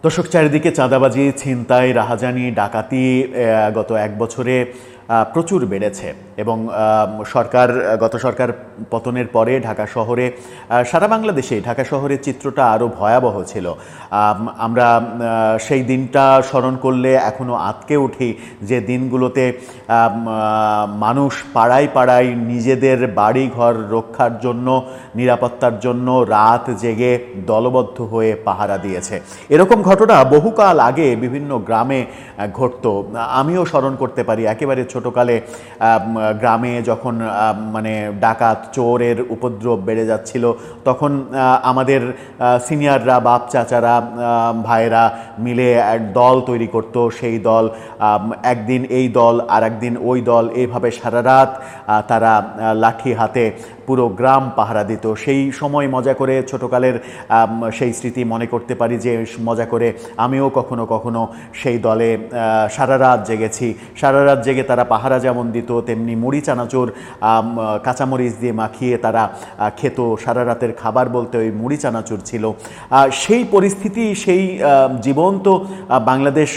দর্শক, চারিদিকে চাঁদাবাজি, ছিনতাই, রাহাজানি, ডাকাতি গত এক বছরে প্রচুর বেড়েছে এবং গত সরকার পতনের পরে ঢাকা শহরে, সারা বাংলাদেশে ঢাকা শহরের চিত্রটা আরও ভয়াবহ ছিল। আমরা সেই দিনটা স্মরণ করলে এখনও আঁতকে উঠি, যে দিনগুলোতে মানুষ পাড়ায় পাড়ায় নিজেদের বাড়ি ঘর রক্ষার জন্য, নিরাপত্তার জন্য রাত জেগে দলবদ্ধ হয়ে পাহারা দিয়েছে। এরকম ঘটনা বহুকাল আগে বিভিন্ন গ্রামে ঘটত। আমিও স্মরণ করতে পারি, একেবারে ছোটকালে গ্রামে যখন ডাকাত চোরের উপদ্রব বেড়ে যাচ্ছিল, তখন আমাদের সিনিয়ররা, বাপ চাচারা, ভাইরা মিলে এক দল তৈরি করত। সেই দল একদিন এই দল আর একদিন ওই দল, এইভাবে সারা রাত তারা লাঠি হাতে পুরো গ্রাম পাহারা দিত। সেই সময় মজা করে, ছোটকালের সেই স্মৃতি মনে করতে পারি, যে মজা করে আমিও কখনো কখনো সেই দলে সারা রাত জেগেছি। সারা রাত জেগে তারা পাহারা যেমন দিত, তেমনি মুড়ি চানাচুর কাঁচামরিচ দিয়ে মাখিয়ে তারা খেত। সারা রাতের খাবার বলতে ওই মুড়ি চানাচুর ছিল। সেই পরিস্থিতি, সেই জীবন তো বাংলাদেশ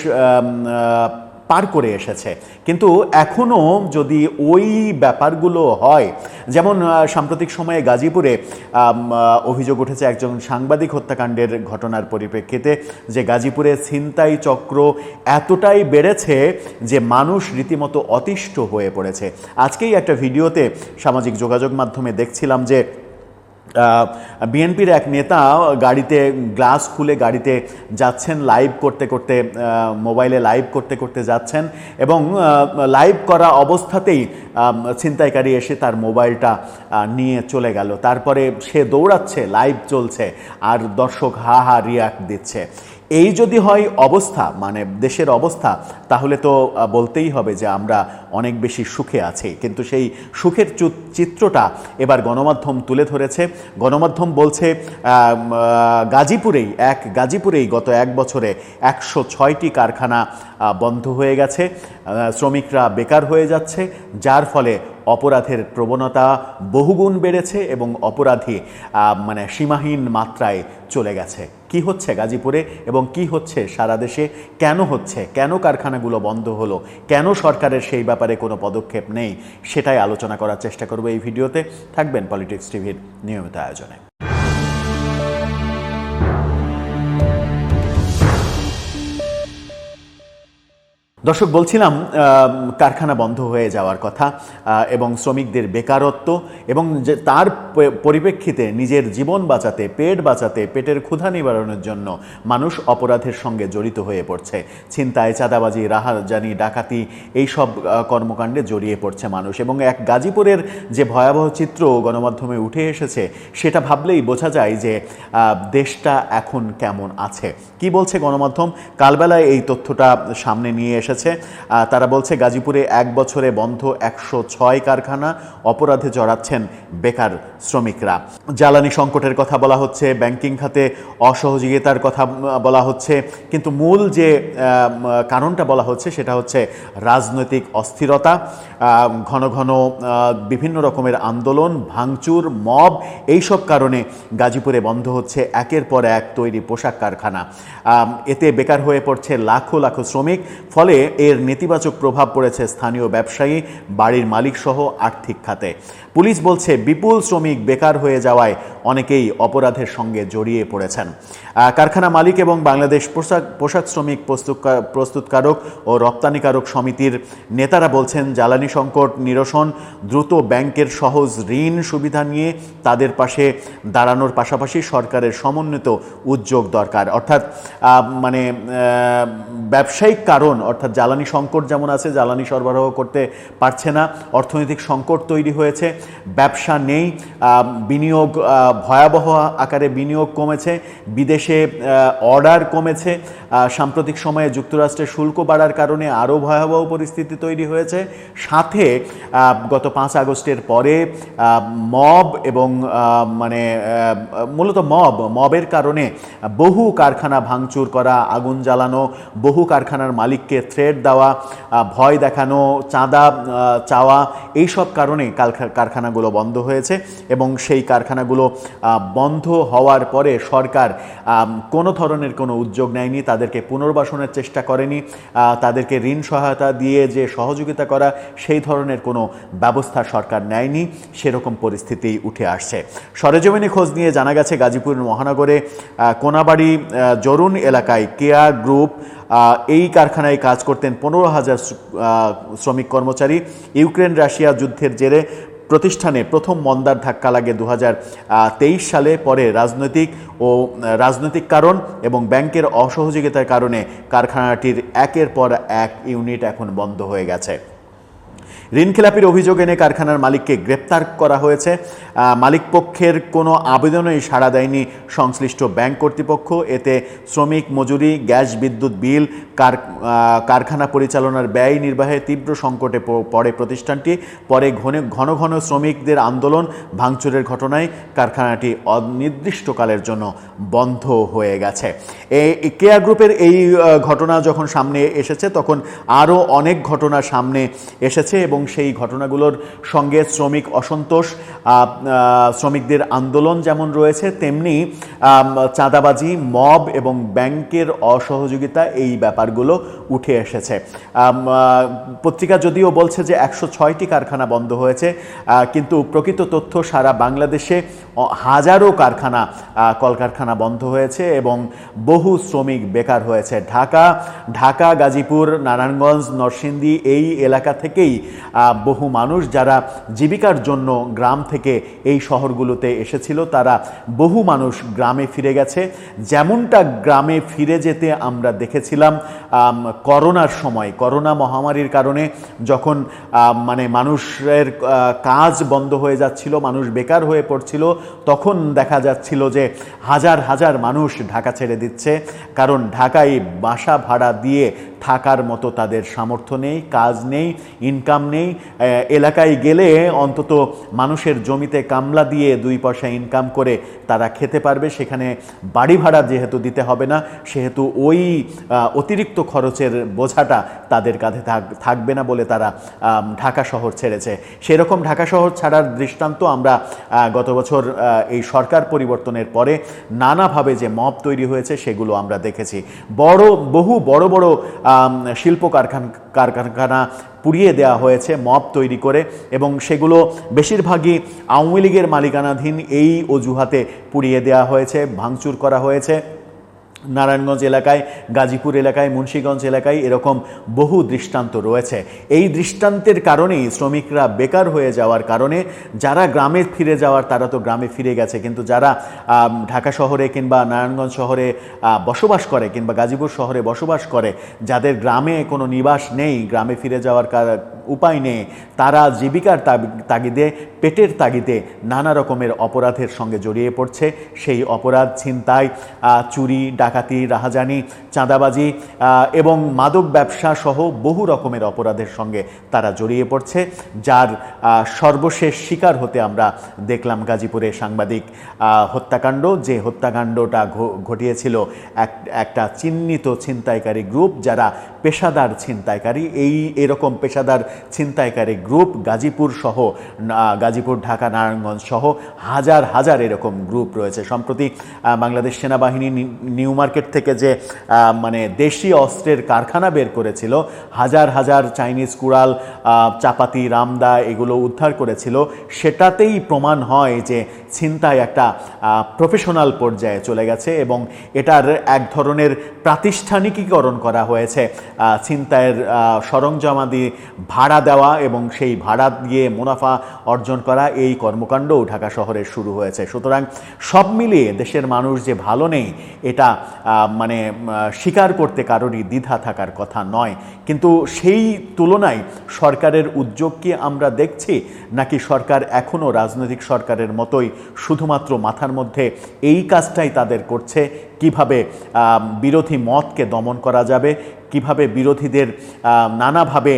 পার করে এসেছে। কিন্তু এখনও যদি ওই ব্যাপারগুলো হয়, যেমন সাম্প্রতিক সময়ে গাজীপুরে অভিযোগ উঠেছে একজন সাংবাদিক হত্যাকাণ্ডের ঘটনার পরিপ্রেক্ষিতে, যে গাজীপুরে ছিনতাই চক্র এতটাই বেড়েছে যে মানুষ রীতিমতো অতিষ্ঠ হয়ে পড়েছে। আজকেই একটা ভিডিওতে সামাজিক যোগাযোগ মাধ্যমে দেখছিলাম যে বিএনপির এক নেতা গাড়িতে গ্লাস খুলে গাড়িতে যাচ্ছেন, লাইভ করতে করতে, মোবাইলে লাইভ করতে করতে যাচ্ছেন, এবং লাইভ করা অবস্থাতেই ছিনতাইকারী এসে তার মোবাইলটা নিয়ে চলে গেল। তারপরে সে দৌড়াচ্ছে, লাইভ চলছে, আর দর্শক হা হা রিয়াক্ট দিচ্ছে। এই যদি হয় অবস্থা, দেশের অবস্থা, তাহলে তো বলতেই হবে যে আমরা অনেক বেশি সুখে আছি। কিন্তু সেই সুখের চিত্রটা এবার গণমাধ্যম তুলে ধরেছে। গণমাধ্যম বলছে গাজীপুরেই গত এক বছরে 106টি কারখানা বন্ধ হয়ে গেছে, শ্রমিকরা বেকার হয়ে যাচ্ছে, যার ফলে অপরাধের প্রবণতা বহুগুণ বেড়েছে এবং অপরাধী সীমাহীন মাত্রায় চলে গেছে। কি হচ্ছে গাজীপুরে এবং কি হচ্ছে সারা দেশে, কেন কারখানাগুলো বন্ধ হলো, কেন সরকারের সেই ব্যাপারে কোনো পদক্ষেপ নেই, সেটাই আলোচনা করার চেষ্টা করব এই ভিডিওতে। থাকবেন পলিটিক্স টিভির নিয়মিত আয়োজনে। দর্শক, বলছিলাম কারখানা বন্ধ হয়ে যাওয়ার কথা এবং শ্রমিকদের বেকারত্ব, এবং যে তার পরিপ্রেক্ষিতে নিজের জীবন বাঁচাতে, পেটের ক্ষুধা নিবারণের জন্য মানুষ অপরাধের সঙ্গে জড়িত হয়ে পড়ছে। ছিনতাই, চাঁদাবাজি, রাহাজানি, ডাকাতি, এইসব কর্মকাণ্ডে জড়িয়ে পড়ছে মানুষ। এবং এক গাজীপুরের যে ভয়াবহ চিত্র গণমাধ্যমে উঠে এসেছে, সেটা ভাবলেই বোঝা যায় যে দেশটা এখন কেমন আছে। কি বলছে গণমাধ্যম? কালবেলায় এই তথ্যটা সামনে নিয়ে এসেছে। তারা বলছে গাজীপুরে এক বছরে বন্ধ 106 কারখানা, অপরাধে জড়াচ্ছেন বেকার শ্রমিকরা। জ্বালানি সংকটের কথা বলা হচ্ছে, ব্যাংকিং খাতে অসহযোগিতার কথা বলা হচ্ছে, কিন্তু মূল যে কারণটা বলা হচ্ছে সেটা হচ্ছে রাজনৈতিক অস্থিরতা, ঘন ঘন বিভিন্ন রকমের আন্দোলন, ভাঙচুর, মব, এইসব কারণে গাজীপুরে বন্ধ হচ্ছে একের পর এক তৈরি পোশাক কারখানা। এতে বেকার হয়ে পড়ছে লাখো লাখো শ্রমিক। ফলে এর নেতিবাচক প্রভাব পড়েছে স্থানীয় ব্যবসায়ী, বাড়ির মালিক সহ আর্থিক খাতে। পুলিশ বলছে বিপুল শ্রমিক বেকার হয়ে যাওয়ায় অনেকেই অপরাধের সঙ্গে জড়িয়ে পড়েছেন। কারখানা মালিক এবং বাংলাদেশ পোশাক শ্রমিক প্রস্তুতকারক ও রপ্তানিকারক সমিতির নেতারা বলছেন জ্বালানি সংকট নিরসন, দ্রুত ব্যাংকের সহজ ঋণ সুবিধা নিয়ে তাদের পাশে দাঁড়ানোর পাশাপাশি সরকারের সমন্বিত উদ্যোগ দরকার। অর্থাৎ ব্যবসায়িক কারণ, অর্থাৎ জ্বালানি সংকট যেমন আছে, জ্বালানি সরবরাহ করতে পারছে না, অর্থনৈতিক সংকট তৈরি হয়েছে, ব্যবসা নেই, বিনিয়োগ ভয়াবহ আকারে বিনিয়োগ কমেছে, বিদেশে অর্ডার কমেছে, সাম্প্রতিক সময়ে যুক্তরাষ্ট্রের শুল্ক বাড়ার কারণে আরও ভয়াবহ পরিস্থিতি তৈরি হয়েছে। সাথে গত 5 আগস্টের পরে মব এবং মূলত মবের কারণে বহু কারখানা ভাঙচুর করা, আগুন জ্বালানো, বহু কারখানার মালিককে থ্রেট দেওয়া, ভয় দেখানো, চাঁদা চাওয়া, এইসব কারণে কারখানা কারখানাগুলো বন্ধ হয়েছে এবং সেই কারখানাগুলো বন্ধ হওয়ার পরে সরকার কোনো ধরনের কোনো উদ্যোগ নেয়নি, তাদেরকে পুনর্বাসনের চেষ্টা করেনি, তাদেরকে ঋণ সহায়তা দিয়ে যে সহযোগিতা করা সেই ধরনের কোনো ব্যবস্থা সরকার নেয়নি। সেরকম পরিস্থিতি উঠে আসছে। সরেজমিনে খোঁজ নিয়ে জানা গেছে গাজীপুর মহানগরে কোনাবাড়ি জরুন এলাকায় কেয়া গ্রুপ এই কারখানায় কাজ করতেন 15,000 শ্রমিক কর্মচারী। ইউক্রেন রাশিয়া যুদ্ধের জেরে প্রতিষ্ঠানে প্রথম মন্দার ধাক্কা লাগে 2023 সালে। পরে রাজনৈতিক কারণ এবং ব্যাংকের অসহযোগিতার কারণে কারখানাটির একের পর এক ইউনিট এখন বন্ধ হয়ে গেছে। ঋণখেলাপির অভিযোগ এনে কারখানার মালিককে গ্রেপ্তার করা হয়েছে। মালিক পক্ষের কোনো আবেদনেই সাড়া দেয়নি সংশ্লিষ্ট ব্যাংক কর্তৃপক্ষ। এতে শ্রমিক মজুরি, গ্যাস, বিদ্যুৎ বিল, কারখানা পরিচালনার ব্যয় নির্বাহে তীব্র সংকটে পড়ে প্রতিষ্ঠানটি। পরে ঘন ঘন শ্রমিকদের আন্দোলন ভাঙচুরের ঘটনায় কারখানাটি অনির্দিষ্টকালের জন্য বন্ধ হয়ে গেছে। কেয়া গ্রুপের এই ঘটনা যখন সামনে এসেছে তখন আরও অনেক ঘটনা সামনে এসেছে এবং সেই ঘটনাগুলোর সঙ্গে শ্রমিক অসন্তোষ, শ্রমিকদের আন্দোলন যেমন রয়েছে, তেমনি চাঁদাবাজি, মব এবং ব্যাংকের অসহযোগিতা, এই ব্যাপারগুলো উঠে এসেছে। পত্রিকা যদিও বলছে যে 106টি কারখানা বন্ধ হয়েছে, কিন্তু প্রকৃত তথ্য সারা বাংলাদেশে হাজারো কলকারখানা বন্ধ হয়েছে এবং বহু শ্রমিক বেকার হয়েছে। ঢাকা, গাজীপুর, নারায়ণগঞ্জ, নরসিংদী এই এলাকা থেকেই বহু মানুষ যারা জীবিকার জন্য গ্রাম থেকে এই শহরগুলোতে এসেছিল, তারা বহু মানুষ গ্রামে ফিরে গেছে। যেমনটা গ্রামে ফিরে যেতে আমরা দেখেছিলাম করোনার সময়, করোনা মহামারীর কারণে যখন মানুষের কাজ বন্ধ হয়ে যাচ্ছিল, মানুষ বেকার হয়ে পড়ছিল, তখন দেখা যাচ্ছিল যে হাজার হাজার মানুষ ঢাকা ছেড়ে দিচ্ছে, কারণ ঢাকায় বাসা ভাড়া দিয়ে থাকার মতো তাদের সামর্থ্য নেই, কাজ নেই, ইনকাম নেই। এলাকায় গেলে অন্তত মানুষের জমিতে কামলা দিয়ে 2 পয়সা ইনকাম করে তারা খেতে পারবে, সেখানে বাড়ি ভাড়া যেহেতু দিতে হবে না, সেহেতু ওই অতিরিক্ত খরচের বোঝাটা তাদের কাঁধে থাকবে না বলে তারা ঢাকা শহর ছেড়েছে। সেরকম ঢাকা শহর ছাড়ার দৃষ্টান্ত আমরা গত বছর এই সরকার পরিবর্তনের পরে নানাভাবে যে মব তৈরি হয়েছে সেগুলো আমরা দেখেছি। বহু বড় বড় শিল্প কারখানা পুড়িয়ে দেওয়া হয়েছে মব তৈরি করে, এবং সেগুলো বেশিরভাগই আওয়ামী লীগের মালিকানাধীন এই অজুহাতে পুড়িয়ে দেওয়া হয়েছে, ভাঙচুর করা হয়েছে। নারায়ণগঞ্জ এলাকায়, গাজীপুর এলাকায়, মুন্সিগঞ্জ এলাকায় এরকম বহু দৃষ্টান্ত রয়েছে। এই দৃষ্টান্তের কারণেই শ্রমিকরা বেকার হয়ে যাওয়ার কারণে যারা গ্রামে ফিরে যাওয়ার তারা তো গ্রামে ফিরে গেছে, কিন্তু যারা ঢাকা শহরে কিংবা নারায়ণগঞ্জ শহরে বসবাস করে কিংবা গাজীপুর শহরে বসবাস করে, যাদের গ্রামে কোনো নিবাস নেই, গ্রামে ফিরে যাওয়ার উপায় নেই, তারা জীবিকার তাগিদে, পেটের তাগিদে নানা রকমের অপরাধের সঙ্গে জড়িয়ে পড়ছে। সেই অপরাধ ছিনতাই, চুরি, ডাকাতি, রাহাজানি, চাঁদাবাজি এবং মাদক ব্যবসা সহ বহু রকমের অপরাধের সঙ্গে তারা জড়িয়ে পড়ছে, যার সর্বশেষ শিকার হতে আমরা দেখলাম গাজীপুরে সাংবাদিক হত্যাকাণ্ড। যে হত্যাকাণ্ডটা ঘটিয়েছিল একটা চিহ্নিত ছিনতাইকারী গ্রুপ, যারা পেশাদার ছিনতাইকারী। এরকম পেশাদার ছিনতাইকারী গ্রুপ গাজীপুর, ঢাকা, নারায়ণগঞ্জ সহ হাজার হাজার এরকম গ্রুপ রয়েছে। সম্প্রতি বাংলাদেশ সেনাবাহিনী নিউ মার্কেট থেকে যে দেশি অস্ত্রের কারখানা বের করেছিল, হাজার হাজার চাইনিজ কুড়াল, চাপাতি, রামদা এগুলো উদ্ধার করেছিল, সেটাতেই প্রমাণ হয় যে ছিনতাই একটা প্রফেশনাল পর্যায়ে চলে গেছে এবং এটার এক ধরনের প্রাতিষ্ঠানিকীকরণ করা হয়েছে। ছিনতাইয়ের সরঞ্জামাদি ভাড়া দেওয়া এবং সেই ভাড়া দিয়ে মুনাফা অর্জন করা, এই কর্মকাণ্ডও ঢাকা শহরে শুরু হয়েছে। সুতরাং সব মিলিয়ে দেশের মানুষ যে ভালো নেই এটা স্বীকার করতে কারোরই দ্বিধা থাকার কথা নয়, কিন্তু সেই তুলনায় সরকারের উদ্যোগ কি আমরা দেখছি, নাকি সরকার এখনও রাজনৈতিক সরকারের মতোই শুধুমাত্র মাথার মধ্যে এই কাজটাই তাদের করছে, কিভাবে বিরোধী মতকে দমন করা যাবে, কিভাবে বিরোধীদের নানাভাবে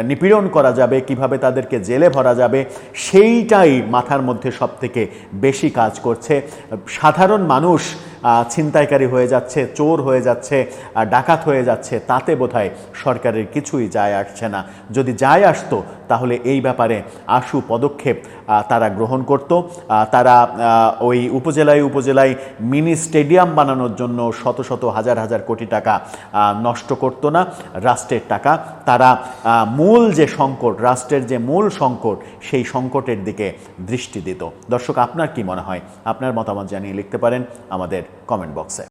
নিপীড়ন করা যাবে, কিভাবে তাদেরকে জেলে ভরা যাবে, সেইটাই মাথার মধ্যে সবথেকে বেশি কাজ করছে। সাধারণ মানুষ ছিনতাইকারী হয়ে যাচ্ছে, চোর হয়ে যাচ্ছে, ডাকাত হয়ে যাচ্ছে, তাতে বোধহয় সরকারের কিছুই যায় আসছে না। যদি যায় আসতো তাহলে এই ব্যাপারে আশু পদক্ষেপ তারা গ্রহণ করত। তারা ওই উপজেলায় উপজেলায় মিনি স্টেডিয়াম বানানোর জন্য শত শত হাজার হাজার কোটি টাকা নষ্ট করতো না, রাষ্ট্রের টাকা। তারা মূল যে সংকট, রাষ্ট্রের যে মূল সংকট, সেই সংকটের দিকে দৃষ্টি দিত। দর্শক, আপনার কি মনে হয়? আপনার মতামত জানিয়ে লিখতে পারেন আমাদের কমেন্ট বক্সে।